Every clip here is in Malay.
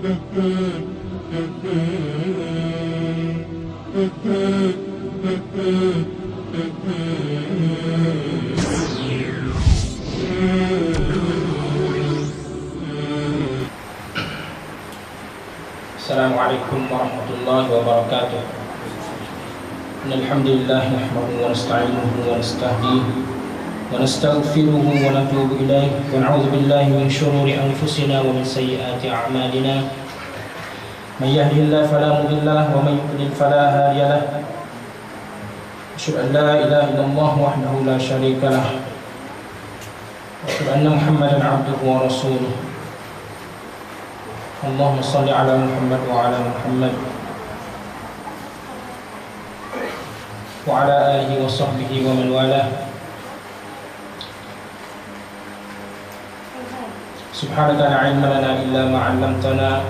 Assalamualaikum warahmatullahi wabarakatuh. Alhamdulillah nahmaduhu wa nasta'inuhu wa nastahdihi wa nastaghfiruhu wa natubu ilayhi wa na'udzu billahi min shururi anfusina wa min sayyiati a'malina. May yahdihillahu fala mudilla lahu wa may yudlil fala hadiya lahu. Asyhadu an la ilaha illallah wahdahu la syarika lahu wa asyhadu anna Muhammadan 'abduhu wa rasuluh. Allahumma salli ala Muhammad wa ala Muhammad wa ala alihi wa sahbihi wa man walah. Subhanaka la ilma lana illa ma 'allamtana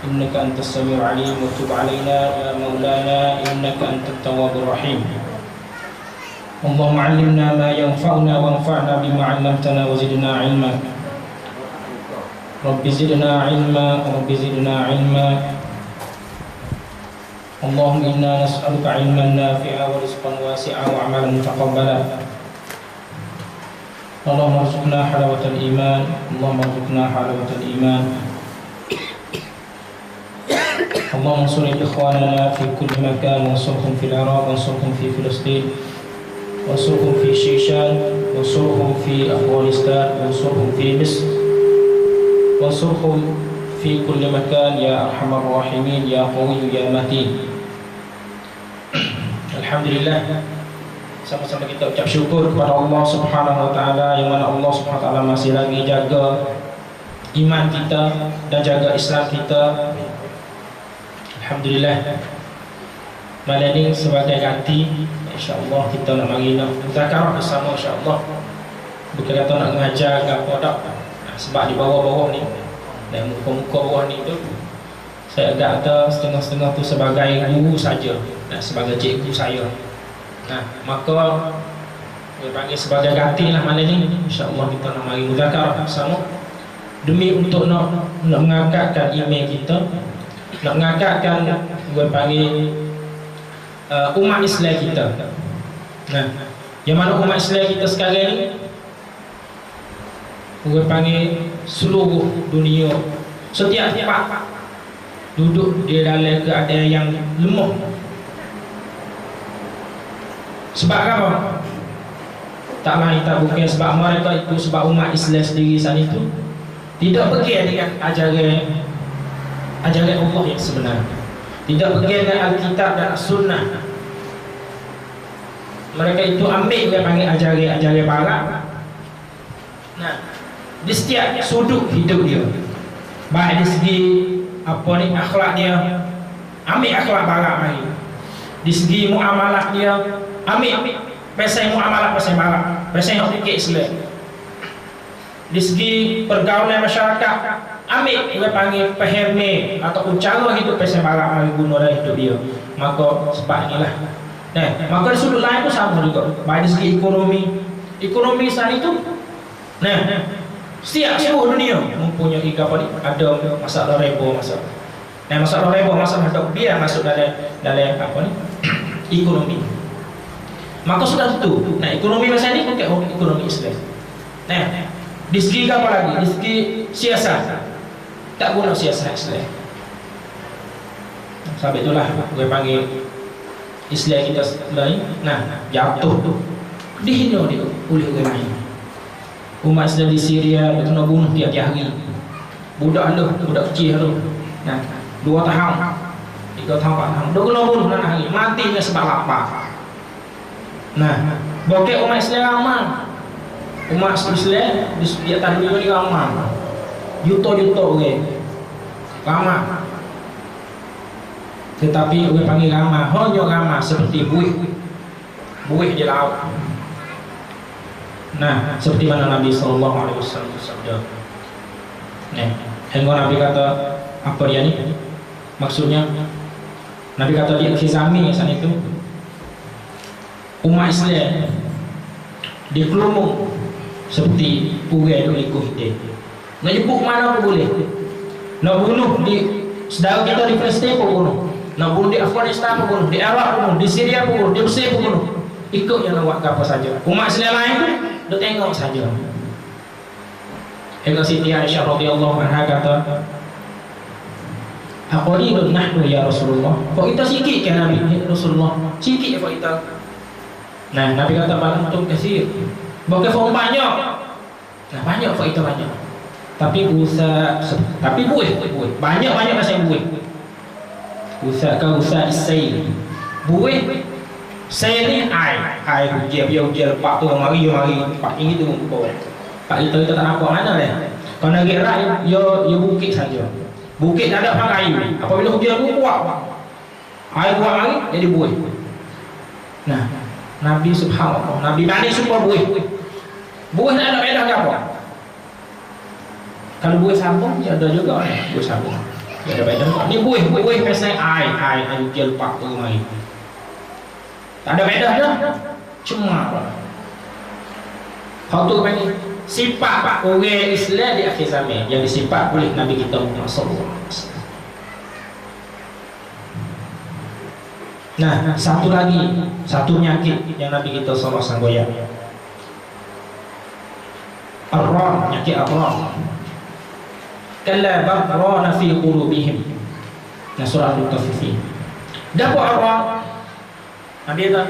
innaka antas samiul 'alim wa tub 'alaina ya maulana innaka antat tawwabur rahim. Allahumma 'allimna ma yanfa'una wanfa'na bima 'allamtana wa zidna 'ilma. Rabbi zidna ilma, Rabbi zidna ilma. Allahumma inna nas'aluka ilman nafi'a wa rizqan wasi'a wa amalan mutaqabbala. Allahumma arzuqna halawatal iman, Allahumma arzuqna halawatal iman. Allahumma ansur ikhwanana fi kulli makan, wansurhum fil Iraq, wansurhum fi Filistin, wansurhum fi Shishan, wansurhum fi Afghanistan, wansurhum fi Misr, wansurhum fi kulli makan ya arhamar rahimin ya qawi ya matin. Alhamdulillah, sama-sama kita ucap syukur kepada Allah Subhanahu wa taala yang mana Allah Subhanahu wa taala masih lagi jaga iman kita dan jaga Islam kita. Alhamdulillah. Malam ini sebagai ganti, insya-Allah kita nak mari nak zakarah bersama insya-Allah. Bukan kata nak mengajar ke apa tak. Sebab di bawah-bawah ni dan muka-muka bawah ni tu saya agak ada setengah-setengah tu sebagai guru saja dan sebagai cikgu saya. Nah, maka saya panggil sebagai ganti lah malam ni. InsyaAllah kita nak mari muzakarah bersama demi untuk nak mengangkatkan email kita, nak mengangkatkan saya panggil umat Islam kita. Nah, yang mana umat Islam kita sekarang ni orang panggil seluruh dunia, setiap tempat duduk di dalam keadaan yang lemah. Sebab apa? Tak lain tak bukan sebab mereka itu, sebab umat Islam sendiri saat itu tidak pergi dengan ajaran Allah yang sebenar, tidak pergi dengan Alkitab dan Sunnah. Mereka itu ambil dia panggil ajaran barat. Nah, di setiap sudut hidup dia, baik di segi apa ni akhlak dia, ambil akhlak barat mari. Di segi muamalah dia, ambil pasal muamalah pasal barat, pasal yang fikir Islam. Di segi pergaulan masyarakat, ambil dia panggil pahami ataupun cara hidup pasal barat mari guna dalam hidup dia. Maka sebab inilah. Nah, maka di sudut lain pun sama juga. Baik di segi ekonomi saat itu. Nah, setiap seluruh dunia mempunyai apa ni? Ada masalah reba, masalah. Nah, masalah reba, masalah biar masuk dalam apa ni? Ekonomi. Maka sudah tentu. Nah, ekonomi masa ini bukan ekonomi Islam. Nah, di segi apa lagi? Di segi siasat. Tak guna siasat Islam. Sebab itulah gue panggil Islam kita lain. Nah, jatuh dihina dia oleh orang lain. Umat Islam di Syria itu nak bunuh tiap-tiap hari. Budak kecil tu. Nah, 2 tahun, 3 tahun, 4 tahun. Dia kena bunuh dalam hari. Matinya sebab lapar. Nah, bokeh umat Islam ramai. Umat Islam di atas dunia ni ramai. Juta-juta orang. Ramai. Tetapi orang panggil ramai, hanya ramai seperti buih di laut. Nah, seperti mana Nabi SAW bersabda. Nah, hingga Nabi kata apa dia ni? Maksudnya Nabi kata di akhir zaman saat itu umat Islam dikelumung seperti urai duk ikut kita. Nak jemput mana pun boleh. Nak bunuh di saudara kita di Palestin pun bunuh. Nak bunuh di Afghanistan pun bunuh, di Iraq pun bunuh, di Syria pun bunuh, di Mesir pun bunuh. Ikut yang nak buat apa saja. Umat Islam lain tu dia tengok saja. Hingga Siti Aisyah radhiyallahu anha kata, "Aqalilun nahnu ya Rasulullah." Kok kita sikit ke Nabi? Ya Rasulullah, sikit kok kita. Nah, Nabi kata bal antum katsir. Bukan form banyak. Nah, banyak kok kita banyak. Tapi buih. Banyak pasal buih. Usaha isail. Buih. Saya ni ai hujan lepak tu mari pak ini tu pun. Pak kita tak nampak mana dah. Kalau nak gerak yo bukit saja. Bukit tak ada pakai kayu. Apabila hujan tu kuat. Air kuat lagi jadi buih. Nah, Nabi subhanallah, Nabi bani semua buih. Buih tak ada faedah ke apa? Kalau buih sabun ya ada juga buih sabun. Ya ada faedah. Ni buih pasal air hujan lepak tu mari. Tak ada faedah dah. Cuma hal tu panggil sifat orang Islam di akhir zaman yang disifat oleh Nabi kita Muhammad sallallahu alaihi wasallam. Nah, satu penyakit yang Nabi kita sallallahu alaihi wasallam goyah. Ar-ram, penyakit ar-ram. Kalla barrana fi qulubihim. Nah, surah Al-Mutaffifin. Dapat ar-ram. Nabi kata,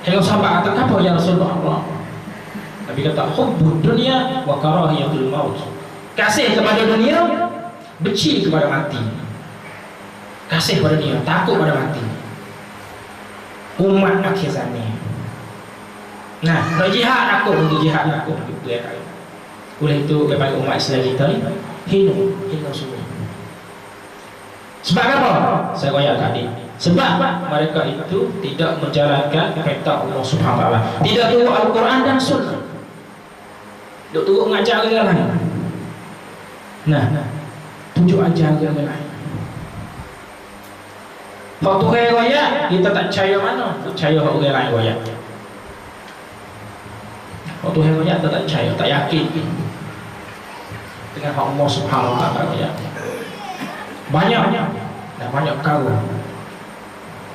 "Hai sahabat, kata apa ya Rasulullah?" Nabi kata, "Hubbud dunya wa karahiyatul maut." Kasih kepada dunia, benci kepada mati. Kasih kepada dunia, takut pada mati. Umat akhir zaman. Nah, nak jihad takut oleh itu kepada umat Islam kita ni hina semua. Sebab apa? Saya koyak tadi. Sebab mereka itu tidak menjalankan perintah Allah Subhanahu wa taala. Tidak turut Al-Quran dan Sunnah. Duk turut mengajar orang lain. Nah, tunjuk ajar orang lain. Hak Tuhan royak, kita tak percaya mana? Percaya hak orang lain royak. Hak Tuhan royak kita tak percaya, tak yakin dengan hak Allah Subhanahu wa taala royak. Banyak perkara.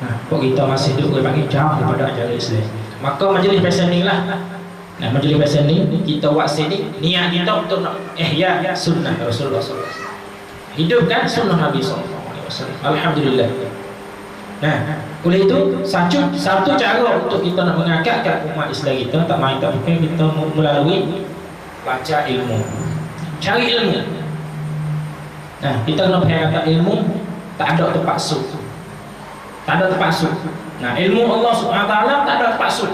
Nah, kok kita masih duduk bagi jauh daripada ajaran Islam. Maka majlis pasal ni lah. Nah, majlis pasal ni kita buat sini niat kita untuk nak ihya sunnah Rasulullah sallallahu alaihi wasallam. Hidupkan sunnah Nabi sallallahu alaihi wasallam. Alhamdulillah. Nah, oleh itu satu cara untuk kita nak mengangkatkan umat Islam kita tak main tak bukan kita melalui baca ilmu. Cari ilmu. Nah, kita kena perhatikan ilmu tak ada tempat suk. Tak ada terpaksud. Nah, ilmu Allah Subhanahu wa taala tak ada terpaksud.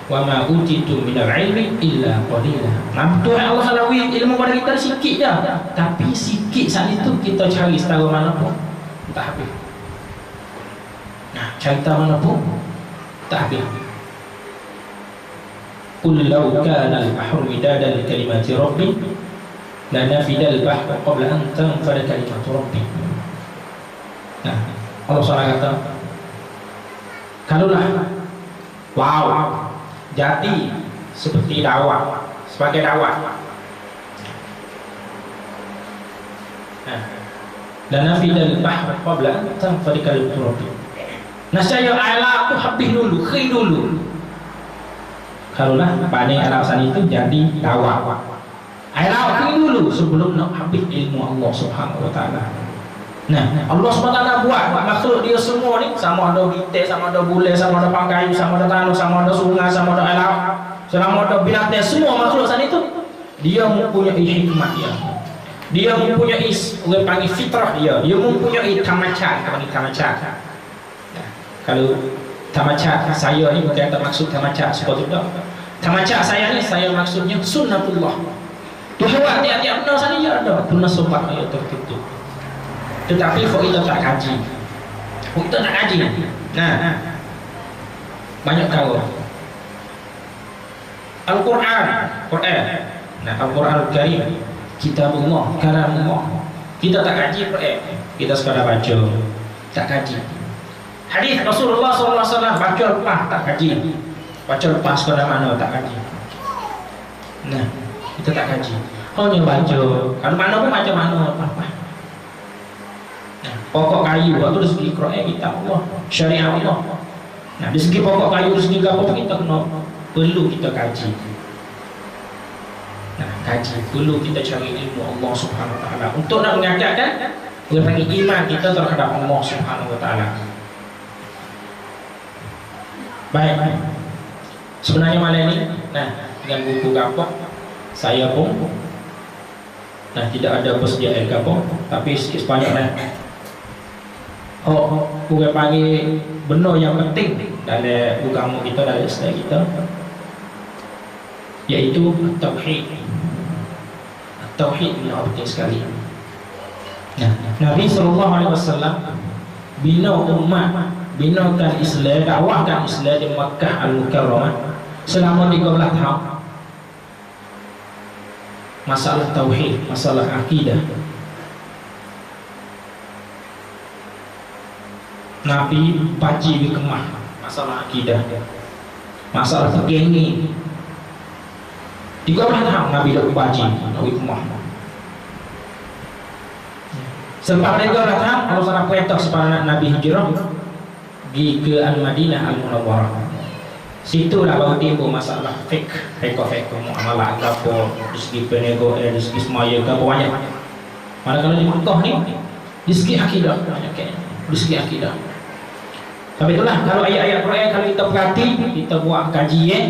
Wa ma utitu minal ilmi illa qalila. Nah, Tuhan Allah halawi ilmu pada kita sikit dah. Tapi sikit saat itu kita cari setara mana pun tak habis. Nah, cerita mana pun tak habis. Qul law kana al-bahru midadan li kalimati rabbi lanafida al-bahru qabla an tanfada kalimatu rabbi. Nah, Allah SWT kata, kalaulah jadi seperti dakwah, sebagai dakwah. Dan nafidal bahr qabla an tanfada kalimatu rabbi. Nasaya alat tu habis dulu, khir dulu. Kalaulah pandai alasan itu jadi dakwah. Alat khir dulu sebelum nak habis ilmu Allah Subhanahu wa taala. Nah, Allah SWT buat makhluk dia semua ni, sama ada bintang, sama ada bulan, sama ada pangkayu, sama ada tanah, sama ada sungai, sama ada alam, sama ada binatang, semua makhluk sana itu dia mempunyai hikmah dia. Dia mempunyai orang panggil fitrah dia. Dia mempunyai tamacat, panggil tamacat. Nah, kalau tamacat saya ni bukan tak maksud tamacat seperti itu. Tamacat saya ni saya maksudnya sunnatullah. Tuhan buat tiap-tiap benda sana ya ada guna sebab dia tertentu. Tetapi kalau kita tak kaji, kita tak kaji. Nah, banyak kau. Al-Quran. Nah, Al-Quran Al-Karim, kitabullah, kalamullah. Kita tak kaji Quran, kita sekadar baca, tak kaji. Hadis Rasulullah SAW baca lepas tak kaji, baca lepas sekadar mana tak kaji. Nah, kita tak kaji. hanya baca. Kalau mana pun macam mana apa. Nah, pokok kayu waktu dari segi Quran kita Allah, syariat Allah. Nah, dari segi pokok kayu, dari segi apa kita perlu kita kaji. Nah, kaji perlu kita cari ilmu Allah Subhanahu Wa Taala untuk nak mengatakan orang iman kita terhadap Allah Subhanahu Wa Taala. Baik. Sebenarnya malam ini, nah dengan buku kapok saya pun, nah tidak ada persediaan kapok, tapi sikit sebanyak lah. Bukan panggil benda yang penting dalam buku kita, dalam Islam kita, yaitu tauhid. Tauhid ini penting sekali. Nah, Nabi SAW bina umat, binakan Islam, dakwahkan Islam di Makkah Al-Mukarramah selama 13 tahun. Masalah tauhid, masalah akidah. Nabi baji di kemah masalah akidah, masalah tergengi. 13 tahun Nabi dah baji di kemah. Selepas 13 tahun Allah SWT perintah supaya Nabi hijrah pergi ke Al-Madinah Al-Munawwarah. Situlah baru timbul masalah fiqh muamalah apa, dari segi perniagaan, dari segi semaya ke apa banyak. Manakala di Mekah ni dari segi akidah banyak kan, dari segi akidah. Tapi itulah kalau ayat-ayat Quran kalau kita perhati, kita buat kajian,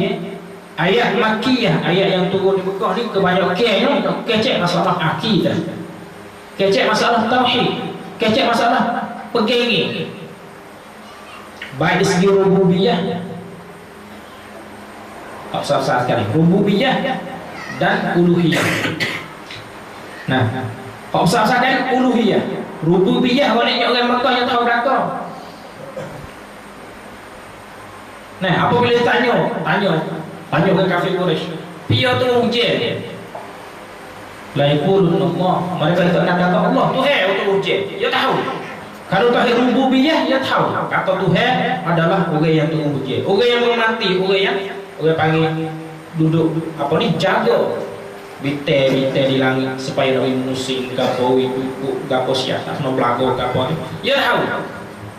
ayat Makkiyah, ayat yang turun di Mekah ni kebanyakannya kecek masalah akidah, kecek masalah tauhid, kecek masalah pegengi. Baik dari segi rububiyah, tak usah sekali rububiyah dan uluhiyah. Nah, tak usah sekali uluhiyah, rububiyah banyaknya orang Mekah yang tahu belakang. Nah, apabila tanya ke kafir Quraisy, "Piye tu hujan?" La yaqulun Allah, mereka tak nak kata Allah Tuhan untuk hujan. Dia tahu. Kalau tauhid rububiyah dia tahu kata Tuhan adalah orang yang tunggu hujan, orang yang mati, orang panggil duduk apa ni, jaga bite di langit supaya nak musim gapo ibu gapo siapa nak belago gapo ni. Dia tahu.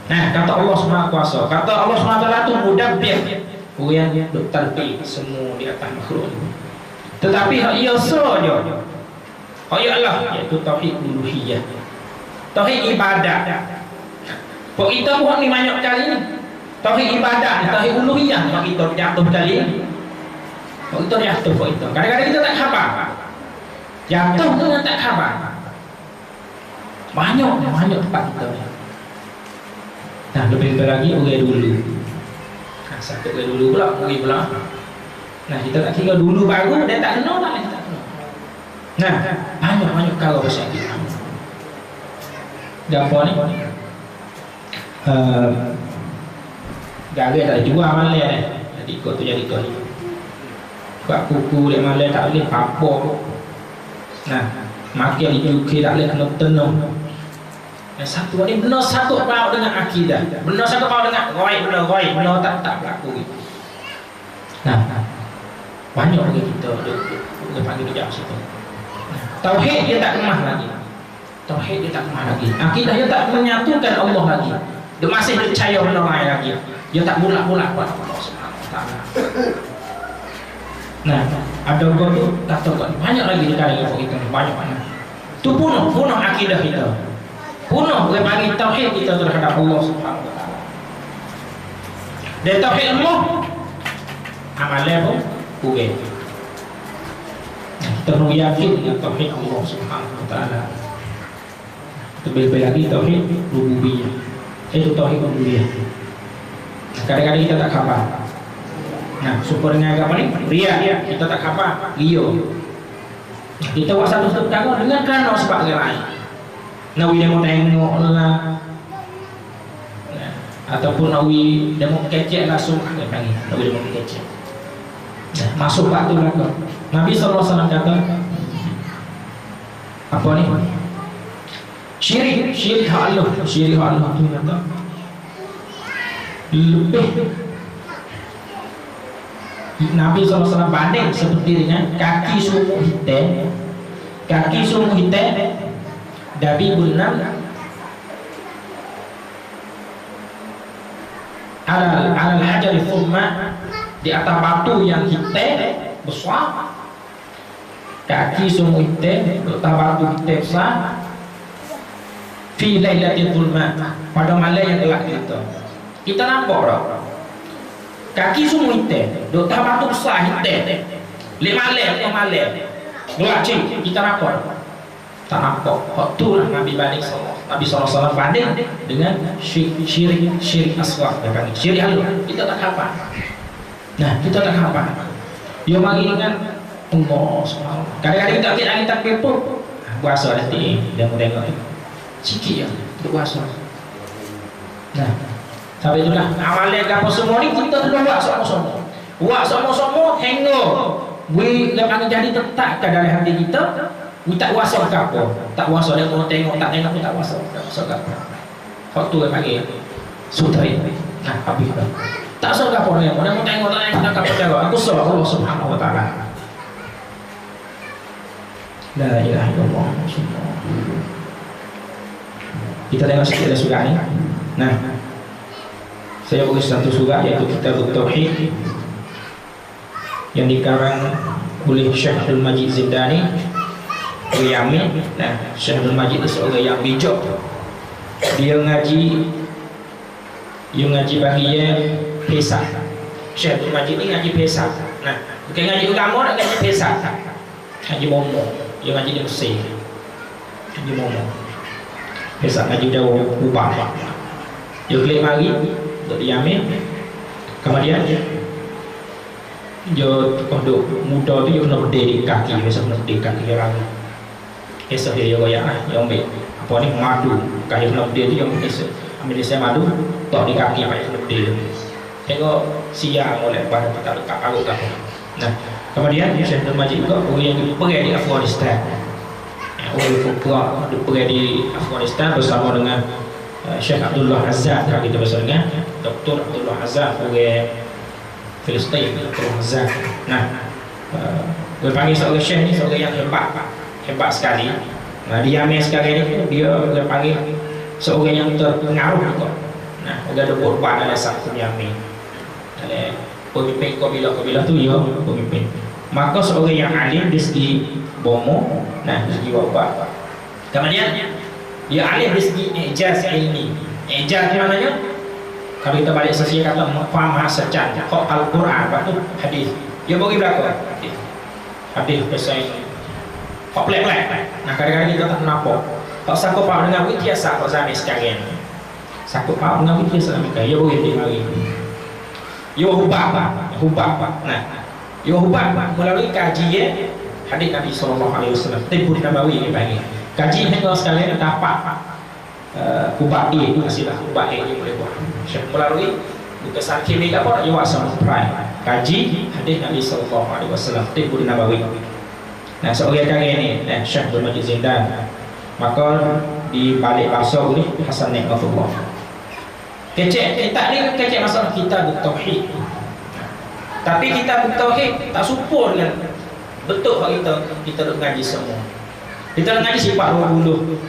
Nah, kata Allah Subhanahu Kuasa, kata Allah Subhanahu Taala tu mudabbir, orang yang tertib semua di atas makhluk. Tetapi hak ia saja. Hak Allah iaitu tauhid uluhiyah. Tauhid ibadat. Kok kita buat ni banyak kali ni. Tauhid ibadat, tauhid uluhiyah, kok kita jatuh kali ni. Kok kita jatuh kok itu. Kadang-kadang kita tak khabar. Jatuh tu tak khabar. Banyak tempat kita ni. Nah, lebih lagi orang dulu. Nah, satu orang dulu pula. Nah, kita tak kira dulu baru dia tak kenal tak kita kenal. Nah, banyak kalau bahasa kita. Gapo ni? Gagal tak jual malam ni. Jadi ikut tu jadi tu ni. Buat kuku dia malam tak boleh apa. Nah, makin dicuci tak boleh kena tenung. Yang satu ni benar satu pau dengan akidah. Benar satu pau dengan ghaib, benar tak berlaku gitu. Nah, banyak lagi kita dia panggil dia jauh situ. Tauhid dia tak kemah lagi. Tauhid dia tak kemah lagi. Akidah dia tak menyatukan Allah lagi. Dia masih percaya benda lain lagi. Dia tak bulat-bulat pada Allah Subhanahu Wa Taala. Nah, ada gol tu tak tahu banyak lagi di kalangan kita banyak. Tu punuh akidah kita. Punuh dia bagi tauhid kita terhadap Allah Subhanahu Wa Taala. Dan tauhid Allah amalan pun kurang. Kita perlu yakin dengan tauhid Allah Subhanahu Wa Taala. Lebih lagi tauhid rububiyah. Itu tauhid rububiyah. Kadang-kadang kita tak khabar. Nah, super dengan agama ni riya, kita tak khabar. Iyo. Kita buat satu perkara dengan kerana sebab lain. Nawi dia mau tengok lah. Nah, ataupun nawi dia mau kecek langsung dia panggil. Nawi dia mau kecek. Nah, masuk waktu belakang. Nabi SAW kata apa ni? Syirik hak Allah tu kata lebih. Nabi SAW banding seperti dengan kaki sumuk hitam kaki semua hitam, dabi bunam alal hajar thumma, di atas batu yang hitam besar, kaki semua hitam di atas batu hitam besar, fi lailatul zulma, pada malam yang gelap itu. Kita nampak tak? Kaki semua hitam di atas batu besar hitam. Lima malam gelap cik, kita nampak tak nampak. Hak tu lah Nabi banding Nabi SAW banding dengan syirik asghar, syirik halus. Kita tak hafal. Nah, kita tak hafal. Dia mari dengan Allah SWT. Kadang-kadang kita angin takbir pun puasa nanti dia mau tengok sikit ya untuk puasa. Nah, sampai itulah amalan apa semua ni kita kena buat sama-sama. Buat sama-sama hingga lepas jadi tetap ke dalam hati kita. Tak puasa ke apa? Tak puasa dia mau tengok, tak tengok pun tak puasa. Tak puasa ke apa? Waktu dia panggil sutri. Nah, habis dah. Tak puasa ke apa dia mau tengok, tak tengok, tak apa tengok. Aku suruh Allah Subhanahu Wa Taala. La ilaha illallah. Kita tengok sikit surah ni. Nah, saya bagi satu surah iaitu Kitabut Tauhid yang dikarang oleh Syekh Abdul Majid Zindani Yamin. Nah, Syekh Abdul Majid itu seorang yang bijak. Dia ngaji bahagian Pesah. Syekh Abdul Majid ni ngaji Pesah. Nah, bukan ngaji agama, nak ngaji Pesah. Ngaji momo. Dia ngaji di Mesir. Ngaji momo. Pesah ngaji jauh ubah. Dia klik mari untuk Yamin. Kemudian dia untuk muda tu dia kena berdiri kaki, biasa kena berdiri kaki orang. Esok dia goyak dia ambil apa ni madu, kayu kena berdiri dia ambil saya madu, tok di kaki apa kena berdiri. Tengok siang oleh pada tak dekat parut apa. Nah, kemudian Syekh Abdul Majid juga orang yang pergi di Afghanistan. Orang pergi di Afghanistan bersama dengan Syekh Abdullah Azzad, kalau kita bersama dengan Dr. Abdullah Azzad orang Palestin, Abdullah Azzad. Nah, dia panggil seorang Syekh ni seorang yang hebat sekali. Nah, di Yamin sekarang ni dia panggil seorang yang terpengaruh juga. Nah, dia ada berbuat dalam satu Yamin. Pemimpin kabilah-kabilah tu dia pemimpin. Maka seorang yang alim di segi bomo, nah di segi wabak. Kemudian dia alim di segi ijaz ilmi. Ijaz di mananya? Kalau kita balik sesi kata faham secan, kok Al-Quran, lepas tu hadis. Dia bagi berapa? Hadis pasal kok pelak-pelak. Nah, kadang-kadang kita tak nampak. Kok sanggup faham dengan wikiasa kok zaman sekarang. Sanggup faham dengan wikiasa mereka. Dia bagi dia lagi. Yo hubab. Nah, yo hubab melalui kajian hadis Nabi sallallahu alaihi wasallam. Tibur Nabawi ni panggil. Kaji hingga sekalian dapat hubab dia itu hasillah hubab dia boleh buat. Melalui bukan sakit ni apa yo asam prai. Kaji hadis Nabi sallallahu alaihi wasallam Tibur Nabawi. Nah, seorang kali ni Syekh Abdul Majid Zindan. Maka di balik bahasa oleh Hasan Nikmatullah. Kecek tak ni kecek masalah kita bertauhid. Tapi kita bertauhid tak support kan. Betul kalau kita duk ngaji semua. Kita nak ngaji sifat 20.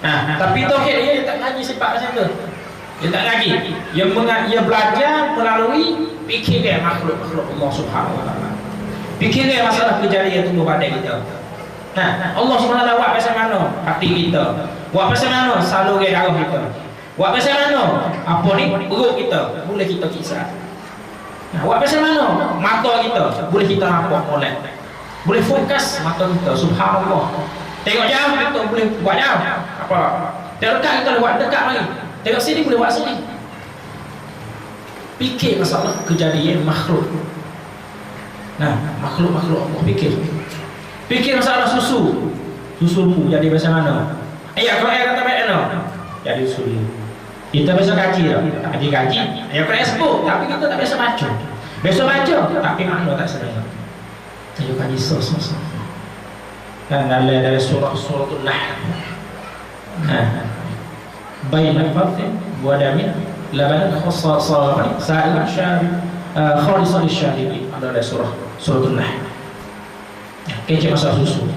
Nah, tapi tauhid dia tak ngaji sifat macam tu. Dia tak ngaji. Dia belajar melalui fikiran makhluk-makhluk Allah Subhanahu Wa Taala. Fikiran masalah kejadian tubuh badan kita. Nah, Allah Subhanahu Wa Taala buat pasal mana hati kita. Buat pasal mana saluran darah kita. Buat pasal mana? Apa ni? Perut kita boleh kita kisah. Nah, buat pasal mana? Mata kita boleh kita nampak molek. Boleh fokus mata kita. Subhanallah. Tengok jauh kita boleh buat jauh. Apa? Tengok dekat kita boleh buat dekat lagi. Tengok sini boleh buat sini. Fikir masalah kejadian makhluk. Nah, makhluk-makhluk Allah fikir. Fikir masalah susumu jadi macam mana? Kalau ayat kata mana? Jadi susu. Kita biasa kaji tak? Kaji. Ya kena sebut, tapi kita tak biasa baca. Biasa baca, tapi makna tak sebenarnya. Ayo kaji sos. Dan dari suratul Nahl. Baina fardin wa damin laban khassa sa'il syarib khalisan lisyaribin. Ada suratul Nahl. Kecil masalah susu.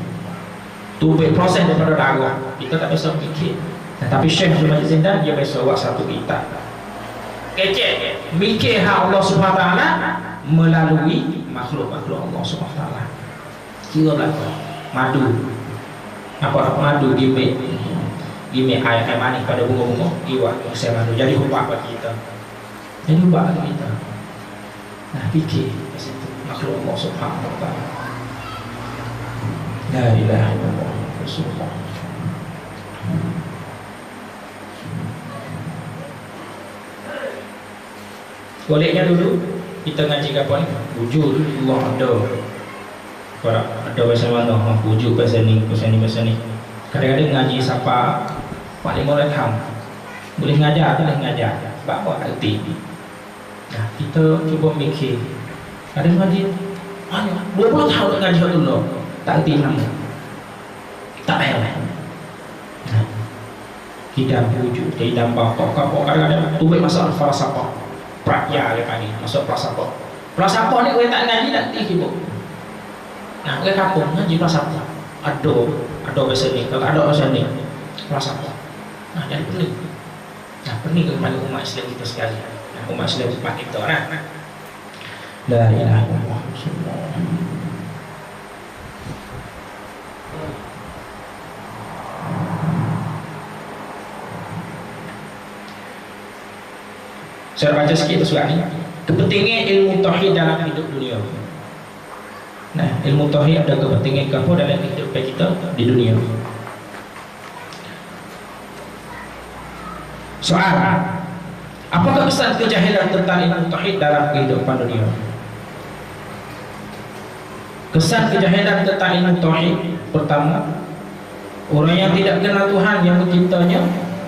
Tubik proses daripada darah. Kita tak biasa fikir. Tapi Syekh Abdul Majid Zindan dia biasa buat satu kitab. Kecek mikir hak Allah Subhanahu taala melalui makhluk-makhluk Allah Subhanahu taala. Kira belaka madu. Apa madu gimik air manis pada bunga-bunga iwak saya madu jadi ubat bagi kita. Jadi ubat bagi kita. Nah, fikir di situ makhluk Allah Subhanahu taala. La ilaha illallah Rasulullah. Bolehnya dulu kita ngaji kapan? Wujud Allah ada. Kalau ada bahasa mana? Wujud bahasa ni. Kadang-kadang ngaji siapa paling boleh tahu. Boleh ngajar, boleh ngajar. Bawa arti. Nah, kita cuba mikir. Kadang ngaji, 20 tahun ngaji dulu. Tak arti nama. Tak payah. Nah, kita wujud, kita bapak kadang-kadang tubik masalah falsafah. Pratya dia panggil, masuk prasapa. Prasapa ni orang tak ngaji tak tinggi bu. Nah, orang kampung ngaji prasapa. Ada bahasa ni, kalau ada bahasa ni prasapa. Nah, jadi pening. Nah, pening kepada umat Islam kita sekali. Nah, umat Islam umat kita nah. La ilaha illallah. Saya baca sikit surat ni. Kepentingan ilmu tauhid dalam hidup dunia. Nah, ilmu tauhid ada kepentingan apa dalam hidup kita di dunia. Soal: apakah kesan kejahilan tentang ilmu tauhid dalam kehidupan dunia? Kesan kejahilan tentang ilmu tauhid pertama, orang yang tidak kenal Tuhan yang menciptanya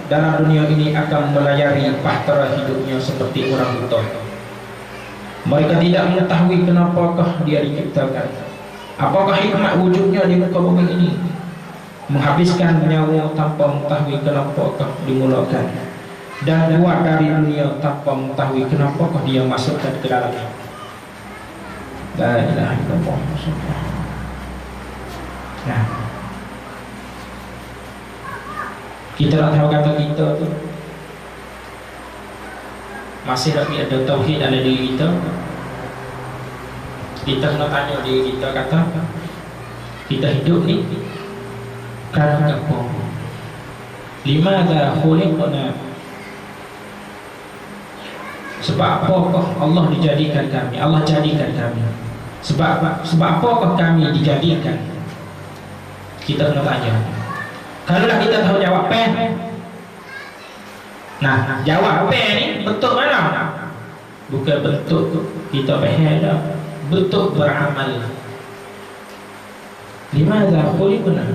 dalam dunia ini akan melayari bahtera hidupnya seperti orang buta. Mereka tidak mengetahui kenapakah dia diciptakan, apakah hikmat wujudnya di muka bumi ini, menghabiskan nyawa tanpa mengetahui kenapakah dimulakan, dan keluar dari dunia tanpa mengetahui kenapakah dia masukkan ke dalamnya. La ilaha illallah. Nah, kita nak tahu kata kita tu masih lagi ada tauhid dalam diri kita. Kita kena tanya diri kita, kata kita hidup ni kerana apa? Limadha khuliqna? Sebab apakah Allah dijadikan kami? Allah jadikan kami. Sebab apakah kami dijadikan? Kita kena tanya. Kalau kita tahu jawab pen. Nah, jawab pen ni bentuk mana? Bukan bentuk kita faham dah. Bentuk beramal. Limadha khuliqna?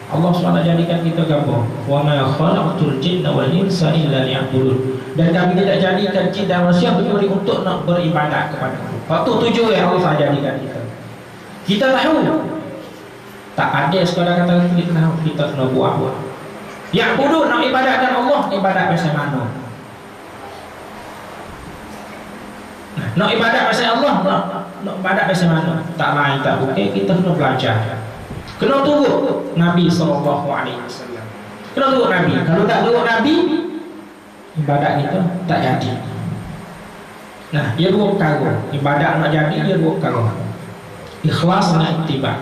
Allah SWT jadikan kita gambar. Wa ma khalaqtul jinna wal insa illa liya'budun. Dan kami tidak jadikan jin dan manusia kecuali untuk nak beribadat kepada Allah. Waktu tujuh yang Allah SWT jadikan kita. Kita tahu. Tak ada sekadar kata kita kena buat. Yang bodoh nak ibadatkan Allah, ibadat macam mana? Nak ibadat macam Allah, nak ibadat macam mana? Tak lain tak bukan, kita kena belajar. Kena turut Nabi SAW. Kena turut Nabi. Kalau tak turut Nabi, ibadat kita tak jadi. Nah, dia dua perkara. Ibadat nak jadi, dia dua perkara. Ikhlas dan ittiba'.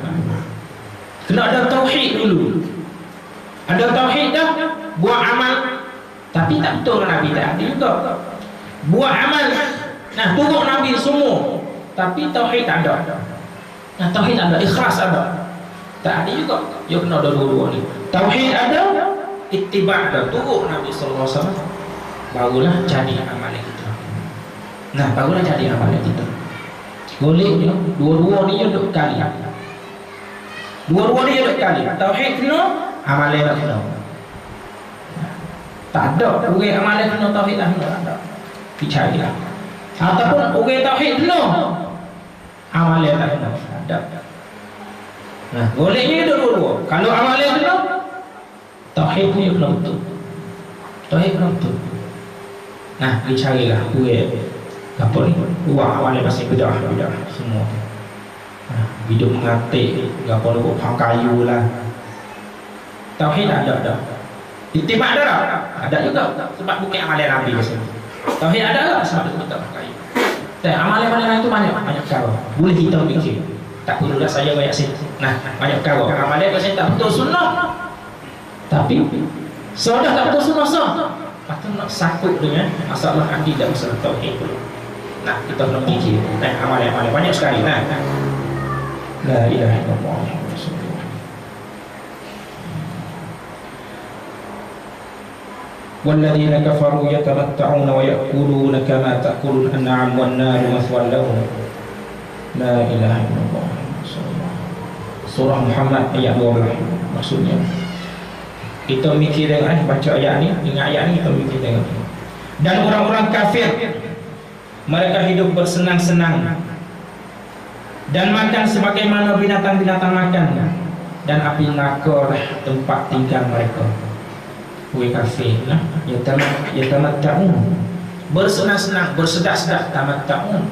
Kena ada tauhid dulu. Ada tauhid dah, buat amal. Tapi tak betul Nabi tak ada juga. Buat amal. Nah, turut Nabi semua. Tapi tauhid tak ada. Nah, tauhid ada, ikhlas ada. Tak ada juga. Dia kena ada dua-dua ni. Tauhid ada, ittiba' ada. Turut Nabi SAW. Barulah jadi amal kita. Nah, barulah jadi amal kita. Boleh je. Dua-dua ni je duk kali. Dua-dua ni je duk kali. Tauhid kena, amalan tak kena. Tak ada. Orang amalan kena, tauhid tak kena. Tak ada. Percayalah. Ataupun orang tauhid kena, amalan tak kena. Tak ada. Nah, bolehnya dua-dua. Kalau amalan kena, tauhid punya kena betul. Tauhid kena betul. Nah, dicarilah. Apa ni? Uang amalan pasti bedah semua. Hidup mengatik, apa ni buat kayu lah. Tauhid ada. Ittiba ada tak? Ada juga. Sebab bukan amalan Nabi biasanya. Tauhid ada tak? Sebab itu kita pakai. Dan amalan-amalan itu banyak perkara. Boleh kita fikir. Tak perlulah saya banyak sini. Nah, banyak perkara. Amalan biasanya tak betul sunnah. Tapi sudah tak betul sunnah sah. Patut nak sakut dengan masalah akidah, masalah tauhid. Nah, kita kena fikir. Nah, amalan-amalan banyak sekali. Nah, la ilaha illallah. والذين كفروا يتمتعون ويأكلون كما تأكل الأنعام والنار مثوى لهم لا إله إلا الله. Surah Muhammad ayat 12 maksudnya. Kita mikir dengan baca ayat ni, ingat ayat ni, kita mikir dengan. Dan orang-orang kafir mereka hidup bersenang-senang dan makan sebagaimana binatang-binatang makan, dan api neraka tempat tinggal mereka. Wei kafir lah, yatamatta'un, bersenang-senang, bersedak-sedak, tamatta'un.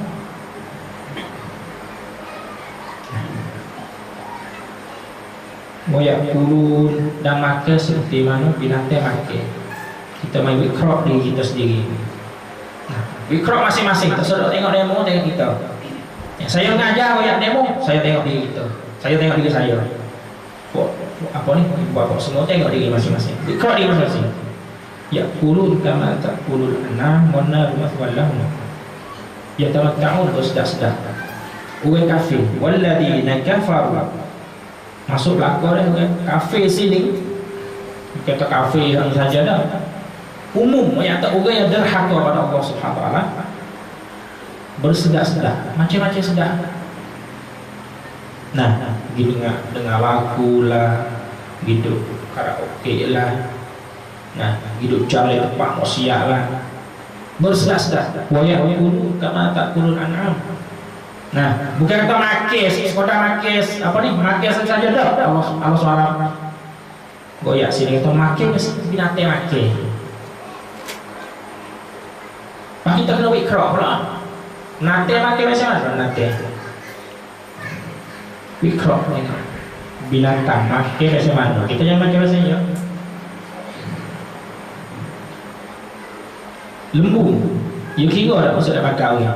Wayakulun, dan makan seperti mana binatang makan. Kita main wikrok diri kita sendiri. Wikrok masing-masing. Kita sudah tengok demo, tengok kita. Saya ngajar ayat demo, saya tengok diri kita. Saya tengok diri saya. Apa ni? Bapak semua tengok diri masing-masing. Wikrok diri masing-masing. Yakulun kama ta'kulul an'am wan naru mathwan lahum. Yatamatta'un, bersedak-sedak. Uwe kafir. Walladzina kafaru, masuk belakang dah kafir sini. Kata kafir yang saja dah. Umum yang tak orang yang derhaka pada Allah Subhanahu Wa Taala, bersedak-sedak, macam-macam sedak. Nah, gitu dengar lagu lah, gitu karaoke lah. Nah, gitu cari tempat maksiat lah. Bersedak-sedak. Wa ya'kulu kama ta'kulul an'am. Nah, bukan kata makis, sekadar makis, apa ni? Makis saja dah. Allah SWT goyak sini kita makis binatang makis. Pak kita kena wikrok pula. Nate makis macam mana? Nate wikrok binatang makis macam mana? Kita jangan makis macamnya. Lembu, you kira tak masuk dalam bakau ni?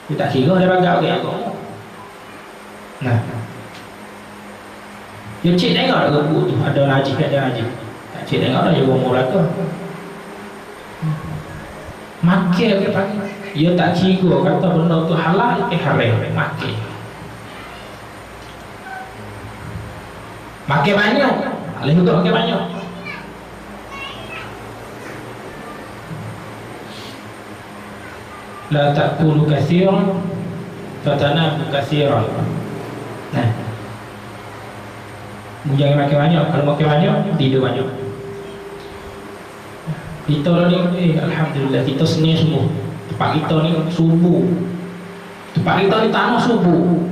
You tak kira dalam bakau ke aku? Nah, you cik tengok tak lembu tu? Ada najis, ada najis. Tak cik tengok tak you umur laka? Makan ke pagi? You tak kira kata benda tu halal ke haram? Makan. Makan banyak, boleh juga makan banyak. La ta'kulu katsiran fatanamu katsiran. Nah, jangan makan banyak. Kalau makan banyak, tidur banyak. Kita ni, alhamdulillah, kita seni subuh. Tempat kita ni subuh. Tempat kita ni tanah subuh.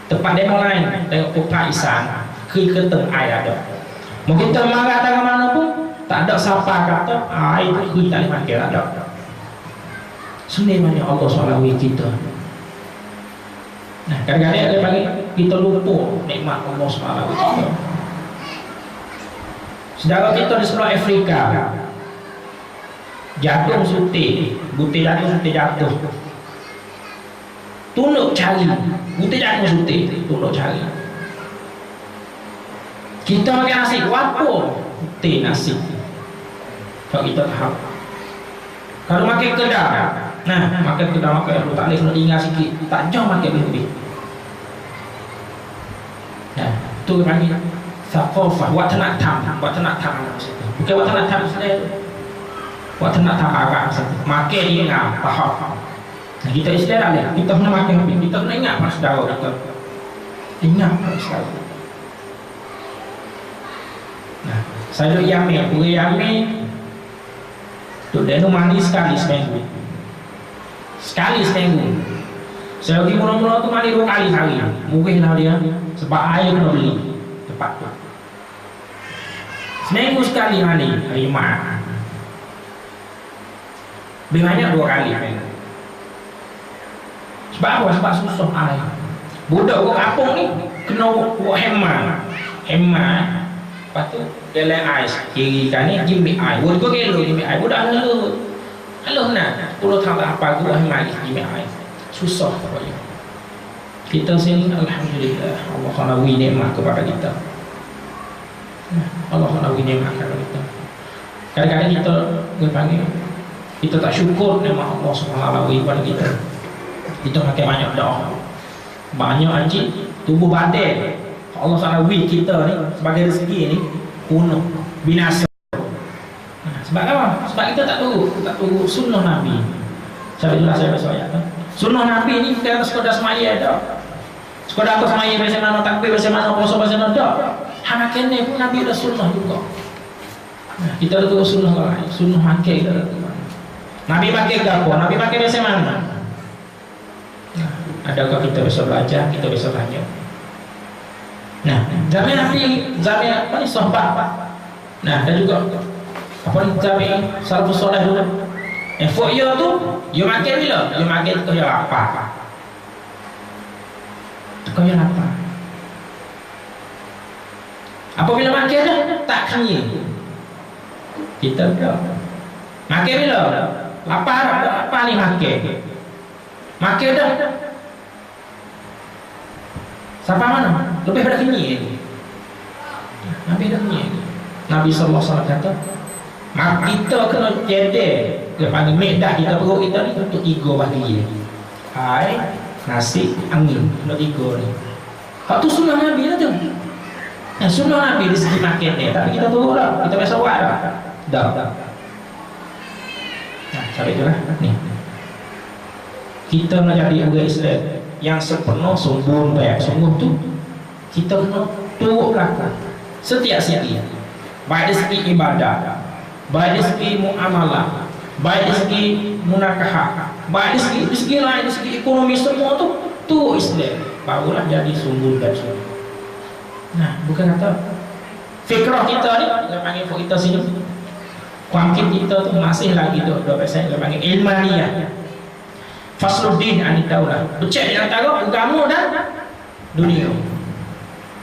Tempat demo lain, tengok Putra Isan, keteng air ada. Mau kita marah tangan mana pun, tak ada siapa kata air tu tak makan ada. Sebenarnya Allah SWT kita. Nah, kadang-kadang ada bagi kita lupa nikmat Allah SWT kita. Saudara kita di sebelah Afrika jatuh suti, butir jatuh. Tunduk cari, butir jatuh suti, tunduk cari. Kita makan nasi, wapo butir nasi. Kalau kita tahu. Kalau makan kedai, nah, makan kedai makan tak boleh kena ingat sikit, tak jauh makan lebih. Nah, tu panggil thaqafah, watanattam. Bukan watanattam saja. Watanattam Arab saja. Makan ingat, faham. Nah, kita istilah dia, kita kena makan lebih, kita kena ingat pada saudara kita. Ingat pada saudara. Nah, saya duduk Yamin, pergi Yamin. Tu dia mandi sekali seminggu. Saya pergi mula-mula tu mandi 2 kali sehari. Mungkinlah dia sebab air kena beli tempat tu. Seminggu sekali mandi hari Jumaat. Lebih banyak 2 kali. Sebab apa? Sebab susah air. Budak orang kampung ni kena buat hemat. hemat. Lepas tu dalam ais kiri kanan jimik ai. Buat kau kelo jimik ai. Budak lalu. Halo nak. Pulau tak apa gua hemat jimik ai. Susah pokoknya. Kita sini alhamdulillah Allah kena beri nikmat kepada kita. Allah kena beri nikmat kepada kita. Kadang-kadang kita panggil kita tak syukur nikmat Allah Subhanahu kepada kita. Kita pakai banyak doa. Banyak haji tubuh badan Allah Subhanahu kita ni sebagai rezeki ni punah binasa. Sebab apa? Sebab kita tak tahu sunnah Nabi. Saya jelas saya ayat kan. Sunnah Nabi ni bukan sekadar semaya dah. Sekadar aku semaya macam mana takbir macam mana puasa macam mana dah. Hana kene pun Nabi ada sunnah juga. Kita ada tahu sunnah lain, sunnah makan kita ada tahu. Nabi pakai apa? Nabi pakai macam mana? Adakah kita bisa belajar, kita bisa belajar. Nah, zaman Nabi, zaman apa ni sahabat. Nah, dan juga apa ni zaman salafus soleh dulu. For you tu, you makan bila? You makan tu yang apa? Kau yang apa? Apabila makan dah, tak kenyang. Kita dah makan bila? Lapar, apa ni makan? Makan dah. Sampai mana? Lebih pada kenyang. Nabi dah kenyang. Nabi SAW kata, kita kena jadi panggil medah kita perut kita ni untuk 3 bahagian. Air, nasi, angin. Kena 3 ni. Hak tu sunnah Nabi lah tu. Sunnah Nabi di segi makan ni. Tapi kita turut lah. Kita biasa buat lah. Dah. Nah, sampai itulah. Ni. Kita nak jadi orang Islam yang sepenuh sungguh baik. Sungguh tu kita kena turut belakang. Setiap segi. Baik dari segi ibadah, baik dari segi muamalah, baik dari segi munakahah, baik dari segi lain, dari segi ekonomi, semua tu Islam. Barulah jadi sungguh dan sungguh. Nah, bukan kata fikrah kita ni, kita panggil kita sini, kuamkin kita tu masih lagi dok pasal kita panggil ilmiah. Fasluddin anidaulah. Becek di antara agama dan dunia.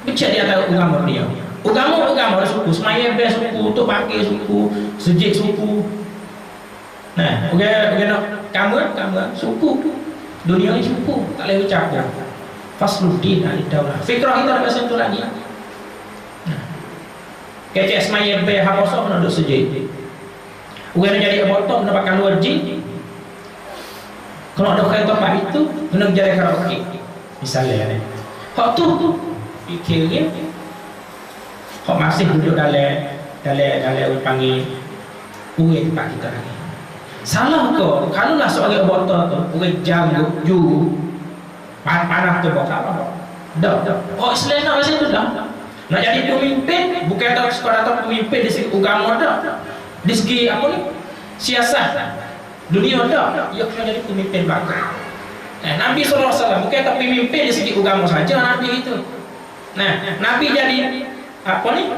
Becek di antara agama dunia. Agama suku, semaya best suku, tu pakai suku, sejik suku. Nah, okey nak kamu suku. Dunia ni suku, tak boleh ucap. Fasluddin alidaulah. Fikrah kita nak sentuh lagi. Nah. Kecek semaya best haposo nak duduk sejik. Orang nak jadi abotong nak pakai luar jin. Kalau ada kereta tempat itu, kena jadi karaoke. Misalnya ni. Hak tu fikirnya kau masih duduk dalam panggil uang tempat kita lagi. Salah kau, kalau lah seorang botol tu, uang juru, panah tu bawa apa? Dah. Oh Islam nak macam tu dah. Nak jadi pemimpin, bukan tak sekolah atau pemimpin di segi agama dah. Di segi apa ni? Siasat dunia dah. Ia kena jadi pemimpin belakang. Nabi SAW bukan tak pemimpin di segi agama saja Nabi itu. Nah, Nabi jadi apa ni?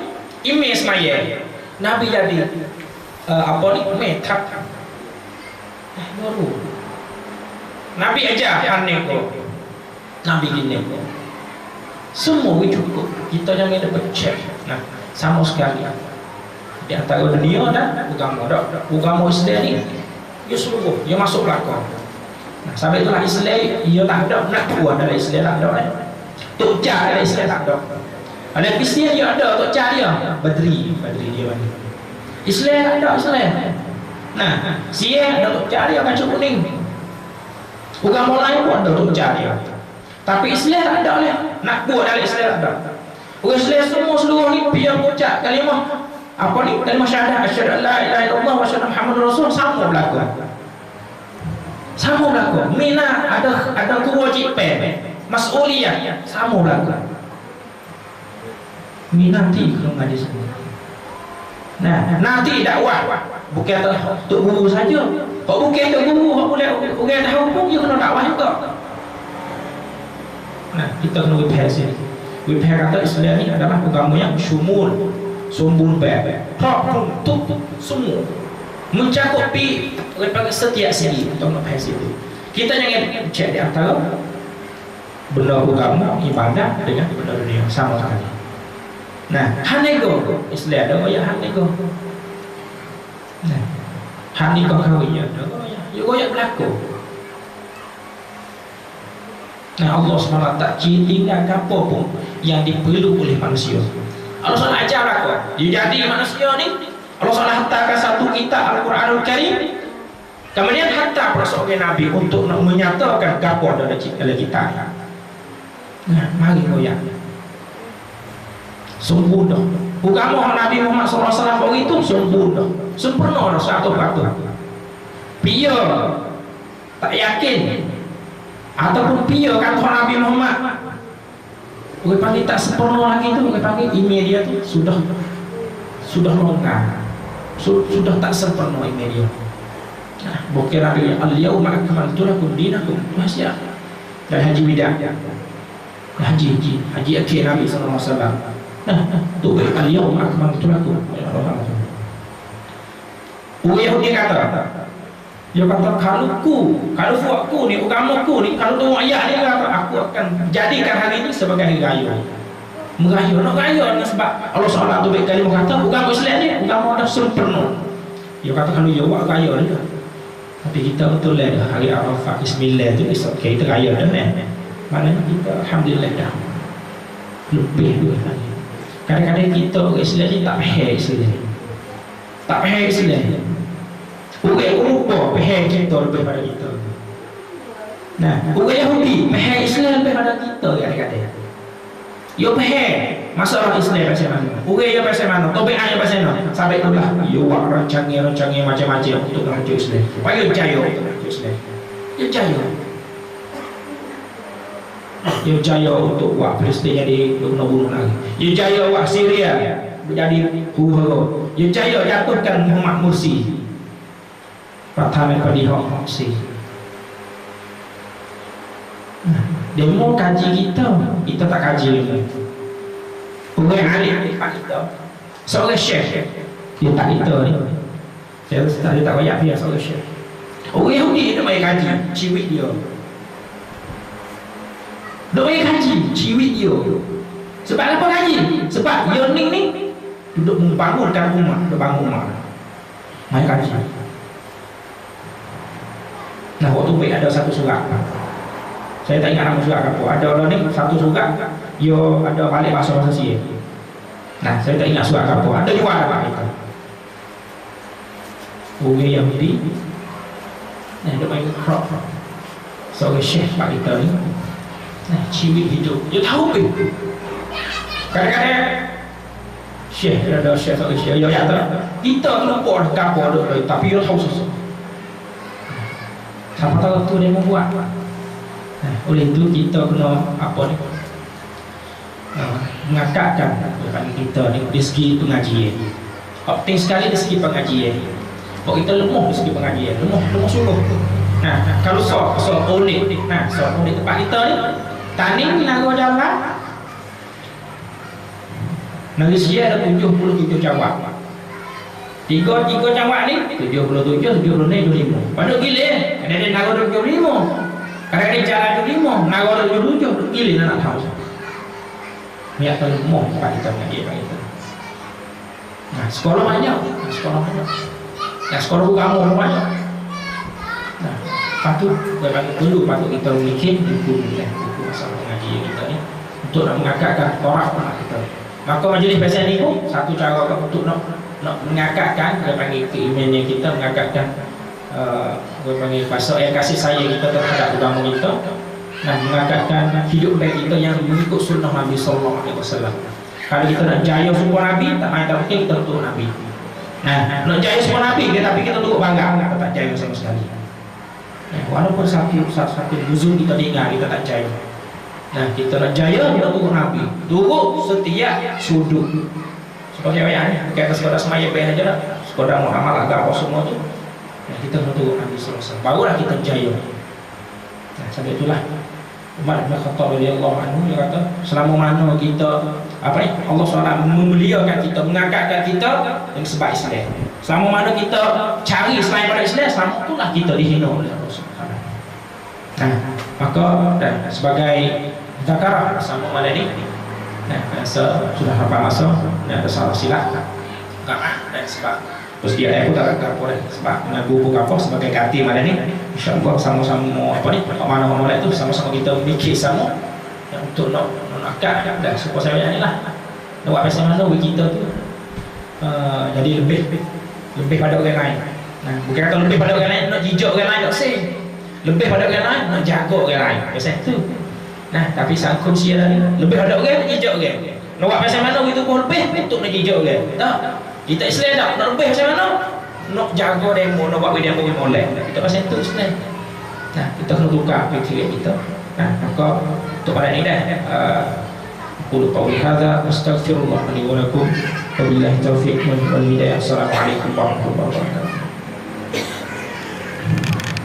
Imam semaya. Nabi jadi apa ni? Metak. Baru. Nabi ajar panik ko. Nabi gini ko. Semua cukup. Kita jangan dapat cek. Nah, sama sekali. Di antara dunia dan agama dah. Agama Islam ni dia seluruh, dia masuk belakang. Nah, sampai itulah Islam, dia tak ada nak kuat dalam Islam tak ada. Tok Jah dalam Islam tak ada. Ada Kristian dia ada, Tok Jah dia Badri dia bagi. Islam ada Islam. Nah, Syiah ada Tok Jah dia kacu kuning. Agama lain pun ada Tok Jah dia. Tapi Islam tak ada lah. Nak kuat dalam Islam tak ada. Orang Islam semua seluruh ni biar ucap kalimah apa ni? Kalimah syahadah asyhadu an la ilaha illallah wa asyhadu Muhammadar Rasul sama berlaku. Sama berlaku. Mina ada kewajipan, mas'uliyah sama berlaku. Nanti kalau ngaji semua. Nah, nanti dakwah bukan untuk guru saja. Kau bukan untuk guru, kau boleh orang tahu pun dia kena dakwah juga. Nah, kita kena wipah sini. Wipah kata Islam ni adalah agama yang syumul, sumber baik. Tak untuk semua. Mencakupi daripada setiap segi untuk wipah sini. Kita jangan cek di antara benda agama, ibadah dengan benda dunia sama sekali. Nah, hanego Islam ada goyak hanego. Nah, hanego kahwinnya ada goyak. Ya goyak berlaku. Nah, Allah SWT tinggal apa pun yang diperlu oleh manusia. Allah SWT ajar berlaku. Dia jadi manusia ni, Allah SWT hantarkan satu kitab Al-Quranul Karim. Kemudian hantar para seorang Nabi untuk nak menyatakan apa dalam kitab. Nah, mari goyak. Sempurna. Agama Nabi Muhammad SAW itu sempurna. Sempurna satu kata. Pia tak yakin ataupun pia kata Nabi Muhammad, orang panggil tak sempurna lagi tu, orang panggil email dia tu sudah longgar, sudah tak sempurna email dia. Nah, bukan Nabi al-yawma akmaltu lakum dinakum. Masya dari haji wida, haji akhir Nabi SAW. Nah, tu al-yawma akmaltu lakum. Orang Yahudi kata, dia kata kalau buatku ni, agamaku ni, kalau tu ayat ni kata, aku akan jadikan hari ini sebagai hari raya. Meraya, nak raya ni sebab Allah SWT tu baik kali kata agama Islam ni agama dah sempurna. Dia kata kalau dia buat raya ni, tapi kita betul lah hari Arafah Bismillah tu esok kita raya dah kan. Maknanya kita alhamdulillah dah lebih dua lagi. Kadang-kadang kita orang Islam ni tak faham Islam. Tak faham Islam. Orang Eropah faham kita lebih pada kita. Nah, orang Yahudi faham Islam lebih pada kita kadang-kadang. Yo faham masalah Islam macam mana. Orang yang macam mana, topik ayat macam mana. Sampai itulah yo buat rancang-rancang macam-macam untuk hancur Islam. Supaya jaya untuk hancur Islam. Dia jaya. Dia jaya untuk buat Palestin jadi bunuh-bunuh lagi. Dia jaya buat Syria menjadi huru. Dia jaya jatuhkan Muhammad Mursi. Pertama kali Mursi. Dia mau kaji kita tak kaji lagi. Orang alim tak kita. Seorang syekh dia tak kita ni. Saya tak banyak dia seorang syekh. Orang Yahudi dia main kaji ciwik dia. Dia main kaji ciwik dia. Sebab apa kaji? Sebab dia ni duduk membangunkan rumah, dia bangun rumah. Main kaji. Nah, waktu baik ada satu surat. Saya tak ingat nama surat apa. Ada orang ni satu surat, yo ada balik bahasa Sia. Nah, saya tak ingat surat apa. Ada juga apa itu. Orang Yahudi. Nah, dia main crop. Seorang syekh Pak kita ni. Nah, ciwik hidup. Dia tahu pun. Kadang-kadang syekh ada syekh seorang syekh. Yo ya tak. Kita lupa kapal dia, tapi dia tahu sesuatu. Siapa tahu tu dia mau buat. Nah, oleh itu kita kena apa ni? Mengakakkan kepada kita ni dari segi pengajian. Penting sekali dari segi pengajian. Kalau kita lemah dari segi pengajian, lemah sungguh. Nah, kalau soal unik, soal unik tempat kita ni, Taning Naga Jalan, Malaysia ada 77 jawab. Tiga jawab ni 77, 25. Pada gila, ada Naga 25. Kadang dia jalan 25, Naga 27, gila nak tahu. Niat terlemah tempat kita mengaji kita. Nah, sekolah banyak. Nah, sekolah agama banyak. Nah, patut kita memiliki buku masalah mengaji kita ni untuk nak mengakakkan orang anak kita. Maka majlis pasal ni pun satu cara untuk nak mengakakkan, kita panggil keimanan kita, mengakakkan panggil pasal yang kasih sayang kita terhadap agama kita. Nah, mengakakkan hidup baik kita yang mengikut sunnah Nabi Sallallahu Alaihi Wasallam. Kalau kita nak jaya semua Nabi, tak main tak mungkin kita untuk Nabi. Nah, nak jaya semua Nabi, tapi kita untuk bangga, kita tak jaya sama sekali. Nah, walaupun satu buzul kita dengar, kita tak jaya. Nah, kita nak jaya, kita untuk Nabi. Duduk setiap sudut. Sebagai ayat, kita sekolah semaya bayar aja lah. Sekolah Muhammad agama semua tu. Nah, kita untuk Nabi Sallallahu Alaihi Wasallam. Barulah kita jaya. Nah, sampai itulah Umar bin Khattab radhiyallahu anhu dia kata, selama mana kita Allah SWT memuliakan kita, mengangkatkan kita dengan sebab Islam. Selama mana kita cari selain pada Islam, selama itulah kita dihina oleh Allah SWT. Nah, maka dan sebagai zakarah bersama malam ini, Nah, sudah berapa masa ada salah silap sebab terus dia aku tak boleh sebab guru apa sebagai kati malam ni insyaallah sama-sama apa ni mana-mana itu sama-sama kita mikir sama yang untuk nak akad dah supaya saya ni lah nak buat macam mana kita tu jadi lebih pada orang lain. Nah, bukan kata lebih pada orang lain nak jijak orang lain tak sih, lebih pada orang lain nak jaga orang lain macam tu. Nah, tapi sangkut sia ni lebih pada orang jijak orang. Nak buat macam mana itu pun lebih untuk nak jijak orang. Tak. Kita Islam tak nak lebih macam mana? Nak jaga demo, nak buat demo molek. Kita macam tu Islam. Nah, kita kena tukar fikiran kita. Nah, maka untuk pada ni dah qul qawli hadza astaghfirullah li wa lakum wa billahi taufiq wal hidayah. Assalamualaikum warahmatullahi wabarakatuh.